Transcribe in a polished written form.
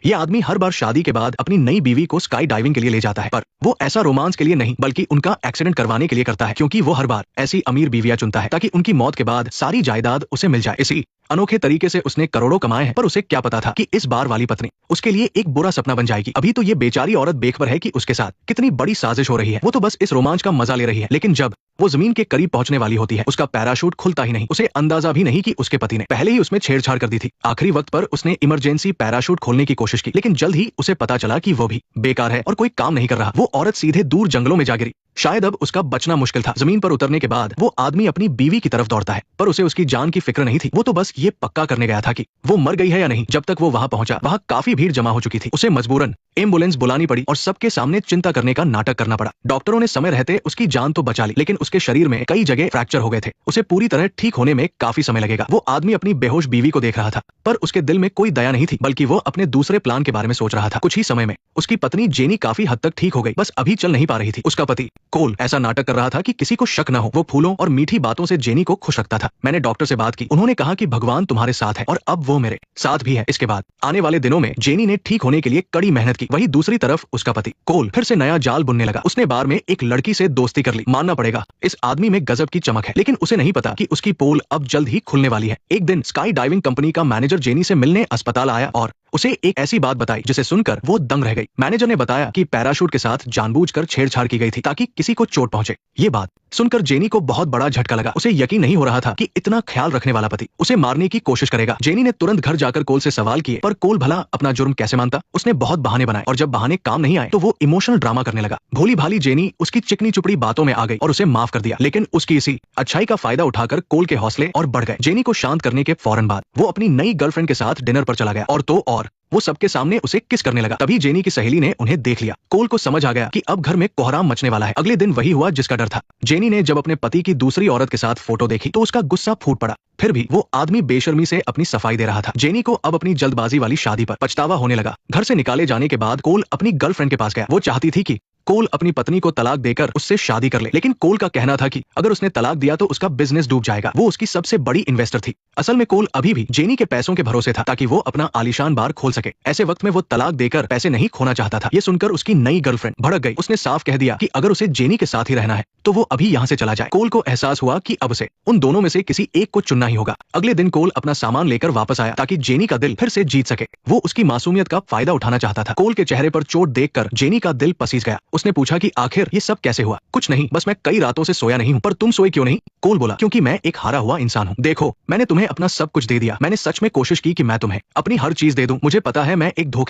ये आदमी हर बार शादी के बाद अपनी नई बीवी को स्काई डाइविंग के लिए ले जाता है, पर वो ऐसा रोमांस के लिए नहीं बल्कि उनका एक्सीडेंट करवाने के लिए करता है, क्योंकि वो हर बार ऐसी अमीर बीवियां चुनता है ताकि उनकी मौत के बाद सारी जायदाद उसे मिल जाए। इसी अनोखे तरीके से उसने करोड़ों कमाए हैं, पर उसे क्या पता था कि इस बार वाली पत्नी उसके लिए एक बुरा सपना बन जाएगी। अभी तो ये बेचारी औरत बेखबर है कि उसके साथ कितनी बड़ी साजिश हो रही है। वो तो बस इस रोमांच का मजा ले रही है, लेकिन जब वो जमीन के करीब पहुंचने वाली होती है, उसका पैराशूट खुलता ही नहीं। उसे अंदाजा भी नहीं कि उसके पति ने पहले ही उसमें छेड़छाड़ कर दी थी। आखिरी वक्त पर उसने इमरजेंसी पैराशूट खोलने की कोशिश की, लेकिन जल्द ही उसे पता चला कि वो भी बेकार है और कोई काम नहीं कर रहा। वो औरत सीधे दूर जंगलों में जा गिरी। शायद अब उसका बचना मुश्किल था। जमीन पर उतरने के बाद वो आदमी अपनी बीवी की तरफ दौड़ता है, पर उसे उसकी जान की फिक्र नहीं थी। वो तो बस ये पक्का करने गया था कि वो मर गई है या नहीं। जब तक वो वहां पहुंचा, वहां काफी भीड़ जमा हो चुकी थी। उसे मजबूरन एम्बुलेंस बुलानी पड़ी और सबके सामने चिंता करने का नाटक करना पड़ा। डॉक्टरों ने समय रहते उसकी जान तो बचा ली, लेकिन उसके शरीर में कई जगह फ्रैक्चर हो गए थे। उसे पूरी तरह ठीक होने में काफी समय लगेगा। वो आदमी अपनी बेहोश बीवी को देख रहा था, पर उसके दिल में कोई दया नहीं थी, बल्कि वो अपने दूसरे प्लान के बारे में सोच रहा था। कुछ ही समय में उसकी पत्नी जेनी काफी हद तक ठीक हो गई, बस अभी चल नहीं पा रही थी। उसका पति कोल ऐसा नाटक कर रहा था कि किसी को शक न हो। वो फूलों और मीठी बातों से जेनी को खुश रखता था। मैंने डॉक्टर से बात की, उन्होंने कहा कि भगवान तुम्हारे साथ है और अब वो मेरे साथ भी है। इसके बाद आने वाले दिनों में जेनी ने ठीक होने के लिए कड़ी मेहनत की। वहीं दूसरी तरफ उसका पति कोल फिर से नया जाल बुनने लगा। उसने बार में एक लड़की से दोस्ती कर ली। मानना पड़ेगा, इस आदमी में गजब की चमक है, लेकिन उसे नहीं पता कि उसकी पोल अब जल्द ही खुलने वाली है। एक दिन स्काई डाइविंग कंपनी का मैनेजर जेनी से मिलने अस्पताल आया और उसे एक ऐसी बात बताई जिसे सुनकर वो दंग रह गई। मैनेजर ने बताया कि पैराशूट के साथ जानबूझकर छेड़छाड़ की गई थी ताकि किसी को चोट पहुंचे। ये बात सुनकर जेनी को बहुत बड़ा झटका लगा। उसे यकीन नहीं हो रहा था कि इतना ख्याल रखने वाला पति उसे मारने की कोशिश करेगा। जेनी ने तुरंत घर जाकर कोल से सवाल किए, पर कोल भला अपना जुर्म कैसे मानता। उसने बहुत बहाने बनाए और जब बहाने काम नहीं आए तो वो इमोशनल ड्रामा करने लगा। भोली भाली जेनी उसकी चिकनी चुपड़ी बातों में आ गई और उसे माफ कर दिया, लेकिन उसकी इसी अच्छाई का फायदा उठाकर कोल के हौसले और बढ़ गए। जेनी को शांत करने के फौरन बाद वो अपनी नई गर्लफ्रेंड के साथ डिनर पर चला गया और वो सबके सामने उसे किस करने लगा। तभी जेनी की सहेली ने उन्हें देख लिया। कोल को समझ आ गया कि अब घर में कोहराम मचने वाला है। अगले दिन वही हुआ जिसका डर था। जेनी ने जब अपने पति की दूसरी औरत के साथ फोटो देखी तो उसका गुस्सा फूट पड़ा। फिर भी वो आदमी बेशर्मी से अपनी सफाई दे रहा था। जेनी को अब अपनी जल्दबाजी वाली शादी पर पछतावा होने लगा। घर से निकाले जाने के बाद कोल अपनी गर्लफ्रेंड के पास गया। वो चाहती थी कि कोल अपनी पत्नी को तलाक देकर उससे शादी कर ले, लेकिन कोल का कहना था कि अगर उसने तलाक दिया तो उसका बिजनेस डूब जाएगा। वो उसकी सबसे बड़ी इन्वेस्टर थी। असल में कोल अभी भी जेनी के पैसों के भरोसे था ताकि वो अपना आलीशान बार खोल सके। ऐसे वक्त में वो तलाक देकर पैसे नहीं खोना चाहता था। ये सुनकर उसकी नई गर्लफ्रेंड भड़क गई। उसने साफ कह दिया कि अगर उसे जेनी के साथ ही रहना है तो वो अभी यहाँ से चला जाए। कोल को एहसास हुआ कि अब उसे उन दोनों में से किसी एक को चुनना ही होगा। अगले दिन कोल अपना सामान लेकर वापस आया ताकि जेनी का दिल फिर से जीत सके। वो उसकी मासूमियत का फायदा उठाना चाहता था। कोल के चेहरे पर चोट देखकर जेनी का दिल पसीज गया। उसने पूछा कि आखिर ये सब कैसे हुआ। कुछ नहीं, बस मैं कई रातों से सोया नहीं हूँ। पर तुम सोए क्यों नहीं? कोल बोला, क्योंकि मैं एक हारा हुआ इंसान हूँ। देखो, मैंने तुम्हें अपना सब कुछ दे दिया। मैंने सच में कोशिश की कि मैं तुम्हें अपनी हर चीज दे दूं। मुझे पता है मैं एक धोखे